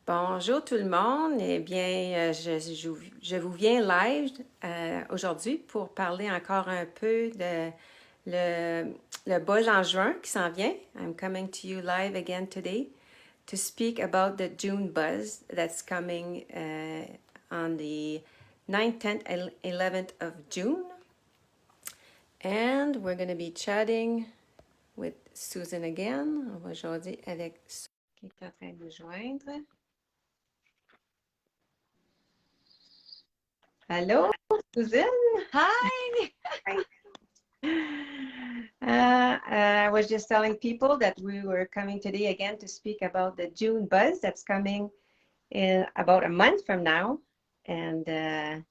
Bonjour tout le monde. Eh bien, je vous viens live aujourd'hui pour parler encore un peu de le buzz en juin qui s'en vient. I'm coming to you live again today to speak about the June buzz that's coming on the 9th, 10th, and 11th of June. And we're going to be chatting with Susan again. On va jaser avec Susan qui est en train de nous joindre. Hello, Susan. Hi. I was just telling people that we were coming today again to speak about the June buzz that's coming in about a month from now. And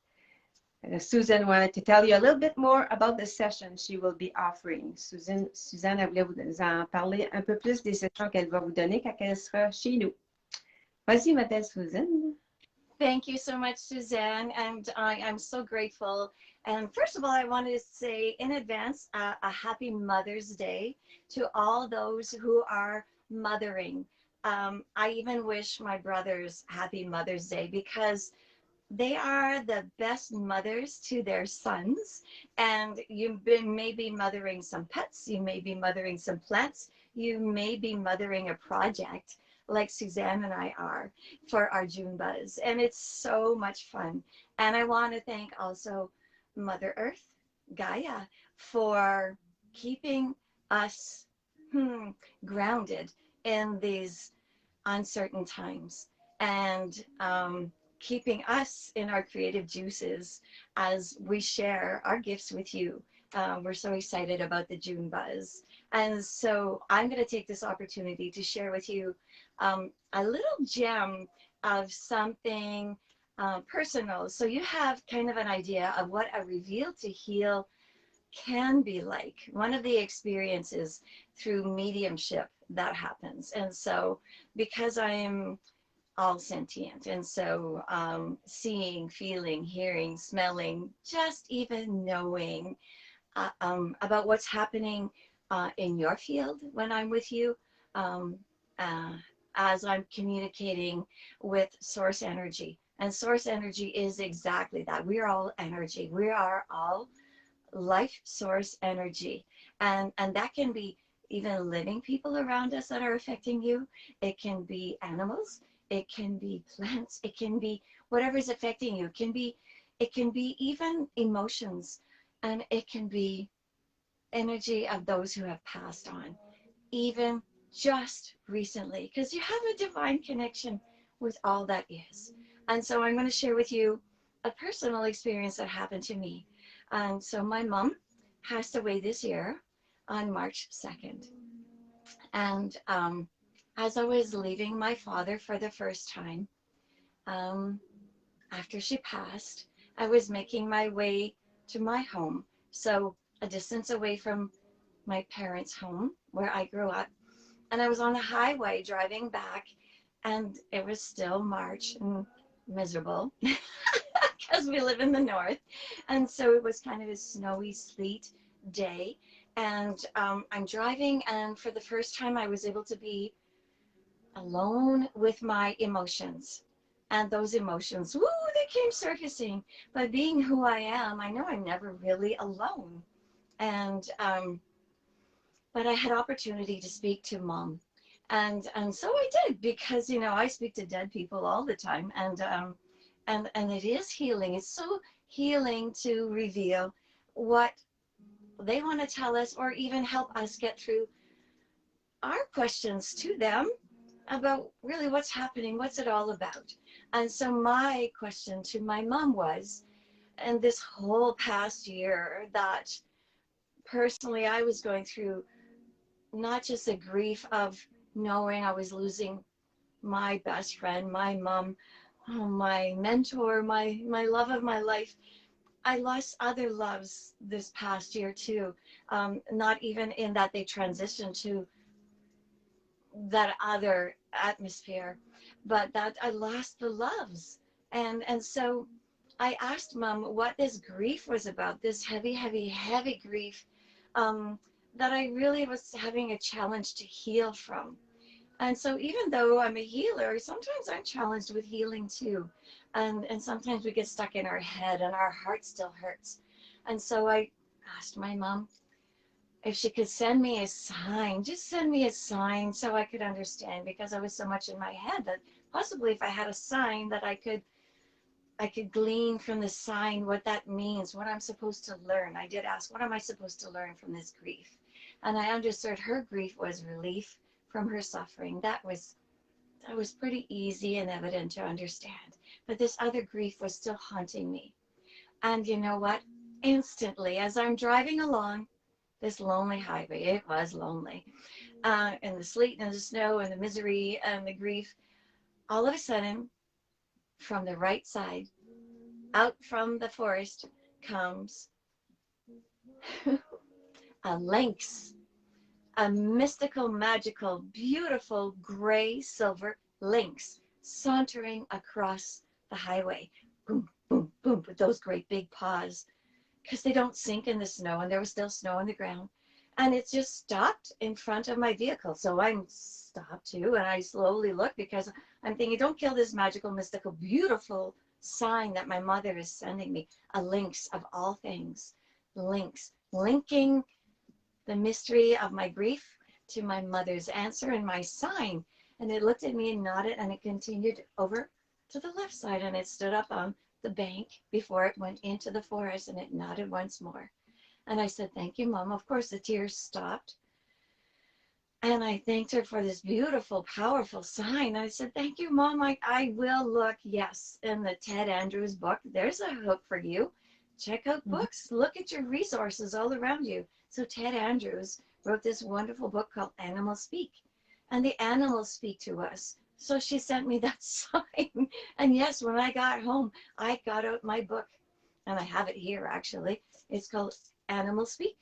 Susan wanted to tell you a little bit more about the session she will be offering. Suzanne voulait vous en parler un peu plus des sessions qu'elle va vous donner quand elle sera chez nous. Vas-y, ma belle Susan. Thank you so much, Suzanne. And I'm so grateful. And first of all, I wanted to say in advance a happy Mother's Day to all those who are mothering. I even wish my brothers happy Mother's Day because they are the best mothers to their sons. And you've been maybe mothering some pets, you may be mothering some plants, you may be mothering a project like Suzanne and I are for our June Buzz. And it's so much fun. And I want to thank also Mother Earth, Gaia, for keeping us grounded in these uncertain times and keeping us in our creative juices as we share our gifts with you. We're so excited about the June Buzz. And so I'm going to take this opportunity to share with you a little gem of something personal. So you have kind of an idea of what a reveal to heal can be like. One of the experiences through mediumship that happens. And so because I'm all sentient, and so seeing, feeling, hearing, smelling, just even knowing about what's happening in your field when I'm with you, as I'm communicating with source energy. And source energy is exactly that. We are all energy. We are all life source energy. And that can be even living people around us that are affecting you. It can be animals. It can be plants. It can be whatever is affecting you. It can be even emotions, and it can be energy of those who have passed on, even just recently, because you have a divine connection with all that is. And so I'm going to share with you a personal experience that happened to me. And so my mom passed away this year on March 2nd. And as I was leaving my father for the first time, after she passed, I was making my way to my home. So a distance away from my parents' home where I grew up. And I was on the highway driving back, and it was still March and miserable because we live in the north. And so it was kind of a snowy, sleet day. And I'm driving, and for the first time, I was able to be alone with my emotions. And those emotions, woo, they came surfacing. But being who I am, I know I'm never really alone. And but I had opportunity to speak to Mom. And so I did, because I speak to dead people all the time, and it is healing. It's so healing to reveal what they want to tell us, or even help us get through our questions to them about really what's happening, what's it all about. And so my question to my mom was, and this whole past year, that personally I was going through not just the grief of knowing I was losing my best friend, my mom, my mentor, my love of my life. I lost other loves this past year too. Not even in that they transitioned to that other atmosphere, but that I lost the loves. And so I asked Mom what this grief was about, this heavy, heavy, heavy grief that I really was having a challenge to heal from. And so even though I'm a healer, sometimes I'm challenged with healing too. And sometimes we get stuck in our head and our heart still hurts. And so I asked my mom if she could send me a sign, just send me a sign so I could understand, because I was so much in my head that possibly if I had a sign that I could glean from the sign what that means, what I'm supposed to learn. I did ask, what am I supposed to learn from this grief? And I understood her grief was relief from her suffering. That was pretty easy and evident to understand. But this other grief was still haunting me. And you know what? Instantly, as I'm driving along this lonely highway, it was lonely, and the sleet and the snow and the misery and the grief, all of a sudden, from the right side, out from the forest, comes a lynx, a mystical, magical, beautiful gray silver lynx sauntering across the highway. Boom, boom, boom, with those great big paws, because they don't sink in the snow, and there was still snow on the ground. And it just stopped in front of my vehicle. So I'm stopped too, and I slowly look, because I'm thinking, don't kill this magical, mystical, beautiful sign that my mother is sending me. A lynx of all things. Lynx, linking the mystery of my grief to my mother's answer and my sign. And it looked at me and nodded, and it continued over to the left side, and it stood up on the bank before it went into the forest, and it nodded once more. And I said, thank you, Mom. Of course, the tears stopped. And I thanked her for this beautiful, powerful sign. I said, thank you, Mom. I will look. Yes, in the Ted Andrews book, there's a hook for you. Check out books. Look at your resources all around you. So Ted Andrews wrote this wonderful book called Animals Speak. And the animals speak to us. So she sent me that sign. And yes, when I got home, I got out my book. And I have it here, actually. It's called Animals Speak.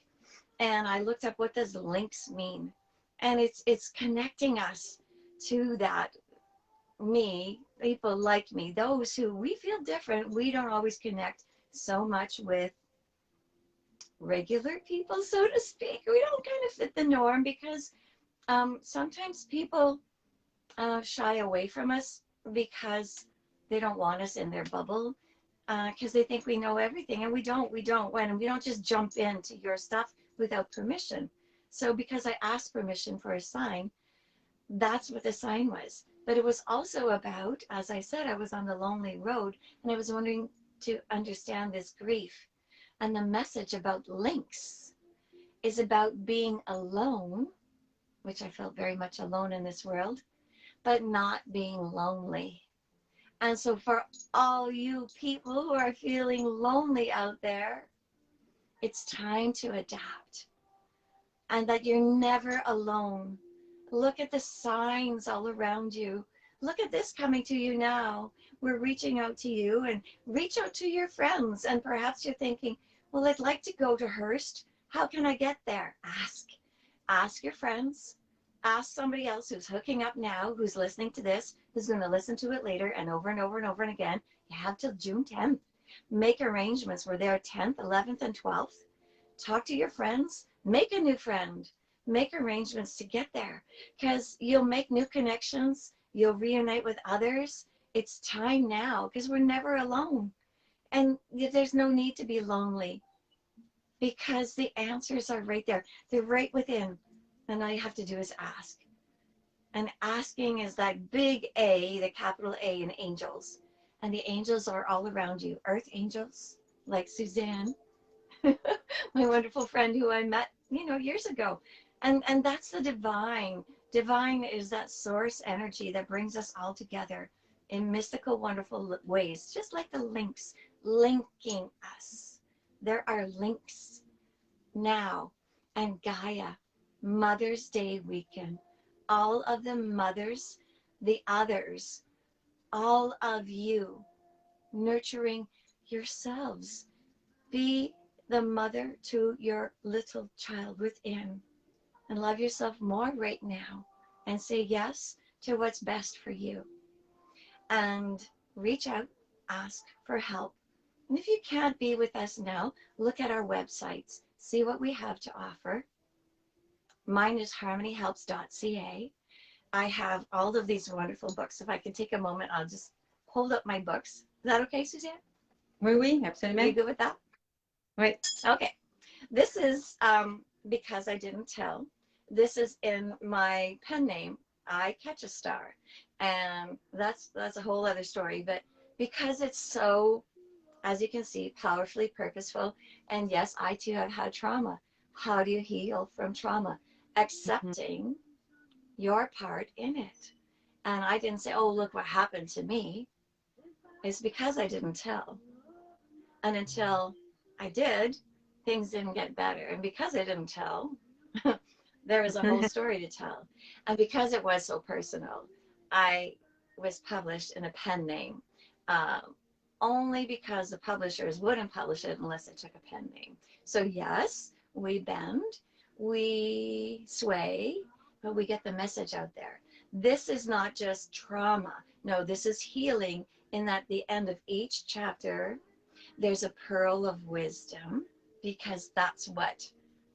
And I looked up, what does lynx mean? And it's connecting us to that, me, people like me, those who we feel different. We don't always connect so much with regular people, so to speak. We don't kind of fit the norm, because sometimes people shy away from us because they don't want us in their bubble, because they think we know everything, and we don't. And we don't just jump into your stuff without permission. So because I asked permission for a sign, that's what the sign was. But it was also about, as I said, I was on the lonely road, and I was wanting to understand this grief. And the message about lynx is about being alone, which I felt very much alone in this world, but not being lonely. And so for all you people who are feeling lonely out there, it's time to adapt, and that you're never alone. Look at the signs all around you. Look at this coming to you now. We're reaching out to you, and reach out to your friends. And perhaps you're thinking, well, I'd like to go to Hearst. How can I get there? Ask your friends. Ask somebody else who's hooking up now, who's listening to this, who's going to listen to it later, and over and over and over and again. You have till June 10th. Make arrangements. We're there 10th, 11th, and 12th. Talk to your friends. Make a new friend. Make arrangements to get there, because you'll make new connections. You'll reunite with others. It's time now, because we're never alone. And there's no need to be lonely, because the answers are right there. They're right within. And all you have to do is ask. And asking is that big A, the capital A in angels. And the angels are all around you. Earth angels, like Suzanne, my wonderful friend who I met, years ago. And that's the divine. Divine is that source energy that brings us all together in mystical, wonderful ways, just like the links linking us. There are links now. And Gaia, Mother's Day weekend, all of the mothers, the others, all of you nurturing yourselves. Be the mother to your little child within, and love yourself more right now, and say yes to what's best for you. And reach out, ask for help. And if you can't be with us now, look at our websites, see what we have to offer. Mine is harmonyhelps.ca, I have all of these wonderful books. If I can take a moment, I'll just hold up my books. Is that okay, Suzanne? Oui, oui, You absolument. good with that? Oui. Okay. This is because I didn't tell. This is in my pen name. I catch a star, and that's a whole other story. But because it's so, as you can see, powerfully purposeful, and yes, I too have had trauma. How do you heal from trauma? Accepting your part in it. And I didn't say, oh, look what happened to me. It's because I didn't tell. And until I did, things didn't get better. And because I didn't tell, there was a whole story to tell. And because it was so personal, I was published in a pen name, only because the publishers wouldn't publish it unless I took a pen name. So yes, we bend, we sway, but we get the message out there. This is not just trauma. No, this is healing, in that the end of each chapter, there's a pearl of wisdom, because that's what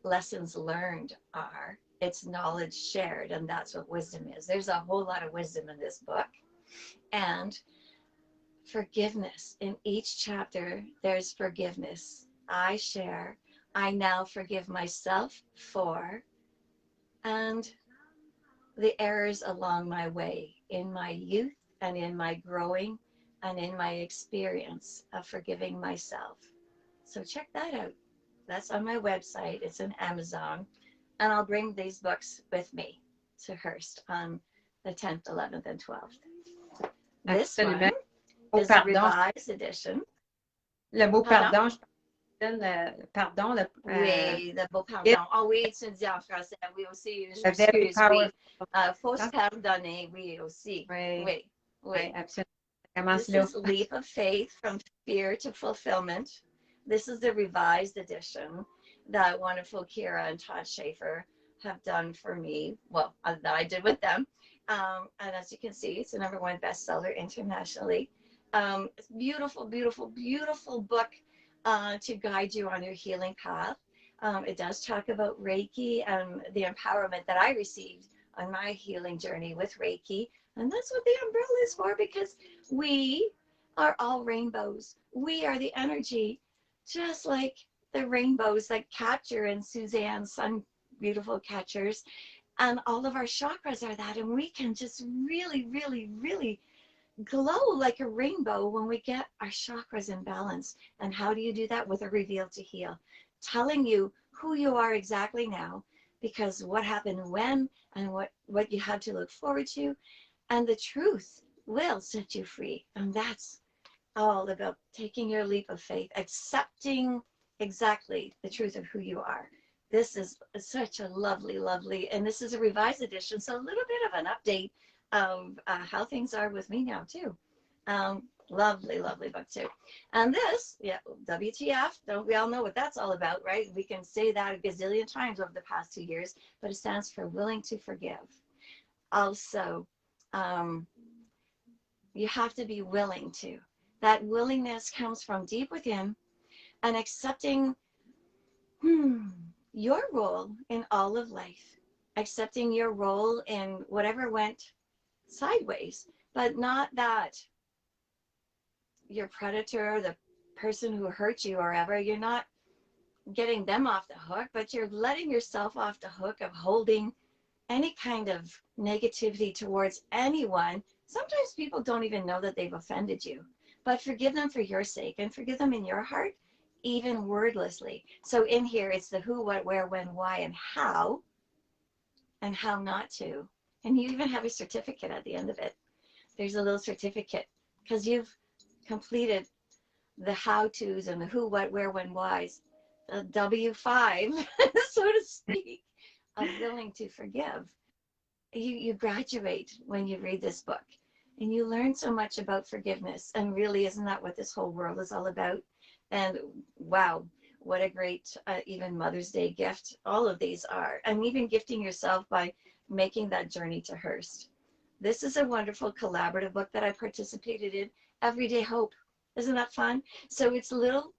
lessons learned are. It's knowledge shared, and that's what wisdom is. There's a whole lot of wisdom in this book. And forgiveness. In each chapter, there's forgiveness. I share. I now forgive myself for, and the errors along my way in my youth and in my growing and in my experience of forgiving myself. So check that out. That's on my website. It's in Amazon. And I'll bring these books with me to Hearst on the 10th, 11th, and 12th. This Absolument. one is a revised edition. Le mot Pardon? Pardon, Oui, le beau pardon. Oh oui, tu dis en français. Oui, aussi. Je m'excuse. Oui. Faut se pardonner. Oui, aussi. Oui, Oui. oui, absolument. This is Leap of Faith from Fear to Fulfillment. This is the revised edition that wonderful Kira and Todd Schaefer have done for me. Well, that I did with them. And as you can see, it's a #1 bestseller internationally. It's beautiful, beautiful, beautiful book to guide you on your healing path. It does talk about Reiki and the empowerment that I received on my healing journey with Reiki. And that's what the umbrella is for, because we are all rainbows. We are the energy, just like the rainbows that capture in Suzanne's beautiful catchers. And all of our chakras are that. And we can just really, really, really glow like a rainbow when we get our chakras in balance. And how do you do that? With a reveal to heal, telling you who you are exactly now, because what happened when, and what you had to look forward to, and the truth will set you free. And that's all about taking your leap of faith, accepting exactly the truth of who you are. This is such a lovely, lovely, and this is a revised edition, so a little bit of an update of how things are with me now too. Lovely, lovely book too. And this, yeah, WTF, don't we all know what that's all about, right? We can say that a gazillion times over the past 2 years, but it stands for willing to forgive. Also, you have to be willing to. That willingness comes from deep within, and accepting your role in all of life, accepting your role in whatever went sideways, but not that your predator, the person who hurt you or ever, you're not getting them off the hook, but you're letting yourself off the hook of holding any kind of negativity towards anyone. Sometimes people don't even know that they've offended you, but forgive them for your sake, and forgive them in your heart, even wordlessly. So in here, it's the who, what, where, when, why, and how not to. And you even have a certificate at the end of it. There's a little certificate, because you've completed the how-tos and the who, what, where, when, whys, the W5, so to speak, of willing to forgive. You graduate when you read this book, and you learn so much about forgiveness. And really, isn't that what this whole world is all about? And wow, what a great even Mother's Day gift all of these are. And even gifting yourself by making that journey to Hearst. This is a wonderful collaborative book that I participated in, Everyday Hope. Isn't that fun? So it's little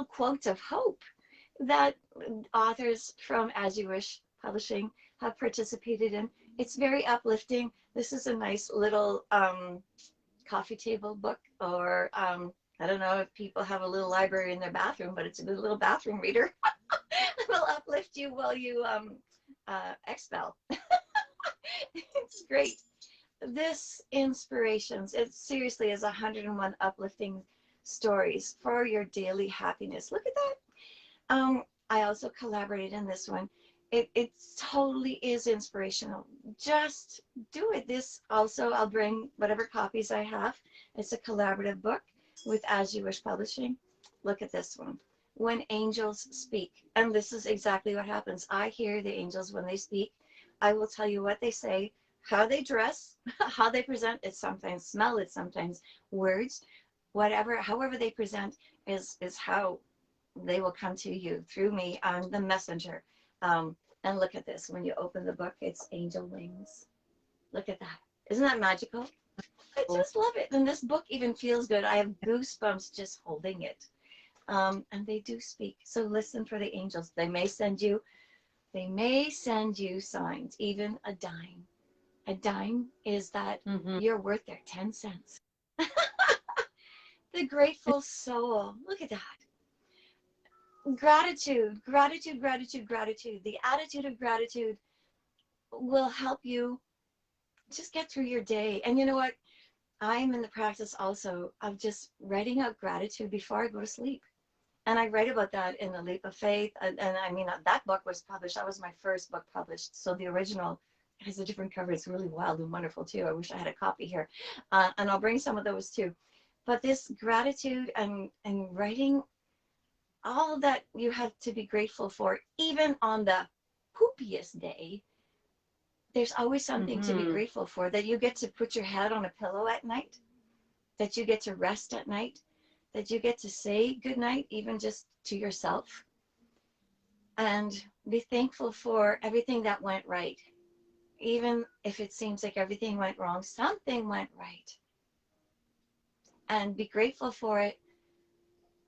quotes of hope that authors from As You Wish Publishing have participated in. It's very uplifting. This is a nice little coffee table book, or I don't know if people have a little library in their bathroom, but it's a good little bathroom reader. It will uplift you while you expel. It's great. This inspirations, it seriously is 101 uplifting stories for your daily happiness. Look at that. I also collaborated in this one. It totally is inspirational. Just do it. This also, I'll bring whatever copies I have. It's a collaborative book with As You Wish Publishing. Look at this one. When Angels Speak. And this is exactly what happens. I hear the angels when they speak. I will tell you what they say, how they dress, how they present. It's sometimes smell, it's sometimes words. Whatever, however they present is how they will come to you through me. I'm the messenger. And look at this. When you open the book, it's angel wings. Look at that. Isn't that magical? I just love it. And this book even feels good. I have goosebumps just holding it. And they do speak. So listen for the angels. They may send you signs, even a dime. A dime is that you're worth their 10 cents. The grateful soul. Look at that. Gratitude, gratitude, gratitude, gratitude. The attitude of gratitude will help you just get through your day. And you know what? I'm in the practice also of just writing out gratitude before I go to sleep. And I write about that in The Leap of Faith. And I mean, that book was published. That was my first book published. So the original has a different cover. It's really wild and wonderful too. I wish I had a copy here. And I'll bring some of those too. But this gratitude and writing all that you have to be grateful for, even on the poopiest day, there's always something to be grateful for, that you get to put your head on a pillow at night, that you get to rest at night, that you get to say good night, even just to yourself, and be thankful for everything that went right. Even if it seems like everything went wrong, something went right. And be grateful for it.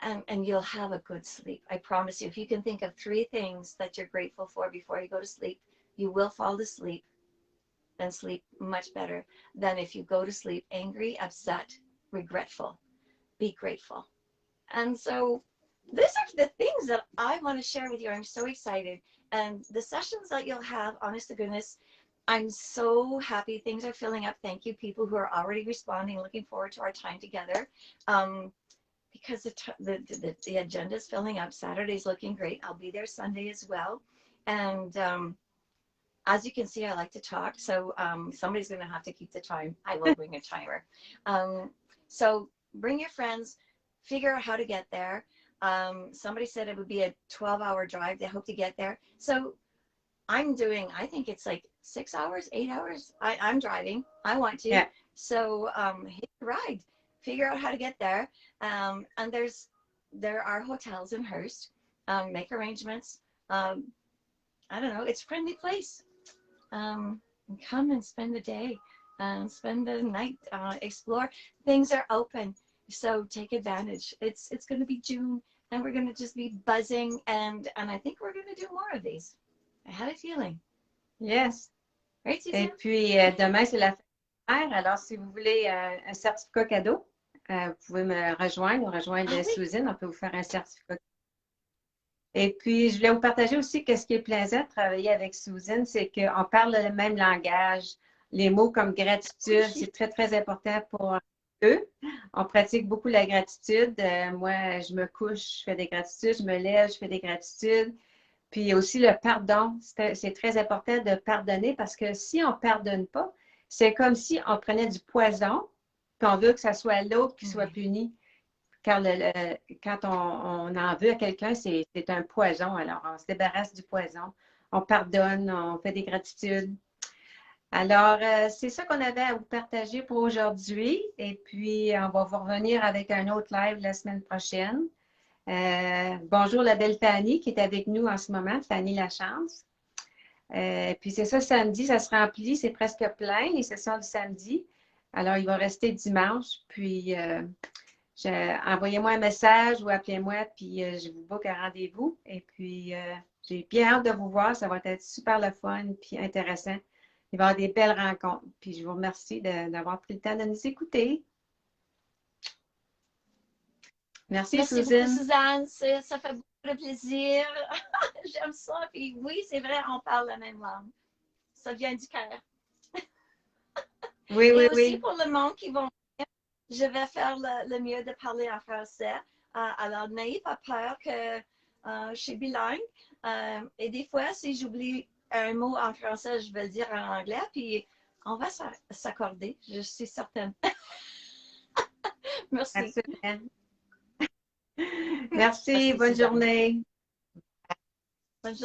And you'll have a good sleep. I promise you, if you can think of 3 things that you're grateful for before you go to sleep, you will fall asleep and sleep much better than if you go to sleep angry, upset, regretful. Be grateful. And so these are the things that I want to share with you. I'm so excited. And the sessions that you'll have, honest to goodness, I'm so happy. Things are filling up. Thank you, people who are already responding. Looking forward to our time together. Because the agenda is filling up. Saturday's looking great. I'll be there Sunday as well. And as you can see, I like to talk. So somebody's going to have to keep the time. I will bring a timer. So bring your friends. Figure out how to get there. Somebody said it would be a 12-hour drive. They hope to get there. So I'm doing, I think it's like 6 hours, 8 hours. I'm driving. I want to. Yeah. So hit the ride. Figure out how to get there. And there are hotels in Hearst. Make arrangements. I don't know. It's a friendly place. Come and spend the day. Spend the night. Explore. Things are open. So take advantage. It's going to be June, and we're going to just be buzzing. And I think we're going to do more of these. I have a feeling. Yes. Right, Suzanne? Et puis, demain, c'est la fête. Alors, si vous voulez un certificat cadeau, vous pouvez me rejoindre Suzanne. On peut vous faire un certificat. Et puis, je voulais vous partager aussi que ce qui est plaisant de travailler avec Suzanne, c'est qu'on parle le même langage. Les mots comme gratitude, c'est très, très important pour eux. On pratique beaucoup la gratitude. Moi, je me couche, je fais des gratitudes. Je me lève, je fais des gratitudes. Puis aussi le pardon. C'est très important de pardonner parce que si on ne pardonne pas, c'est comme si on prenait du poison puis on veut que ça soit l'autre qui soit puni. Car quand on en veut à quelqu'un, c'est un poison. Alors, on se débarrasse du poison. On pardonne, on fait des gratitudes. Alors, c'est ça qu'on avait à vous partager pour aujourd'hui. Et puis, on va vous revenir avec un autre live la semaine prochaine. Bonjour la belle Fanny qui est avec nous en ce moment, Fanny Lachance. Puis c'est ça, samedi, ça se remplit, c'est presque plein, les sessions du samedi. Alors, il va rester dimanche. Puis, envoyez-moi un message ou appelez-moi, puis je vous book un rendez-vous. Et puis, j'ai bien hâte de vous voir. Ça va être super le fun puis intéressant. il va y avoir des belles rencontres. Puis je vous remercie d'avoir pris le temps de nous écouter. Merci, Merci beaucoup, Suzanne. Suzanne. Ça fait beaucoup de plaisir. J'aime ça. Puis oui, c'est vrai, on parle la même langue. Ça vient du cœur. Oui, oui, Et aussi oui. pour le monde qui vont venir, je vais faire le mieux de parler en français. Alors, n'ayez pas peur que je suis bilingue. Et des fois, si j'oublie un mot en français, je vais le dire en anglais. Puis on va s'accorder, je suis certaine. Merci. Absolument. Merci, Merci, bonne Suzanne. journée.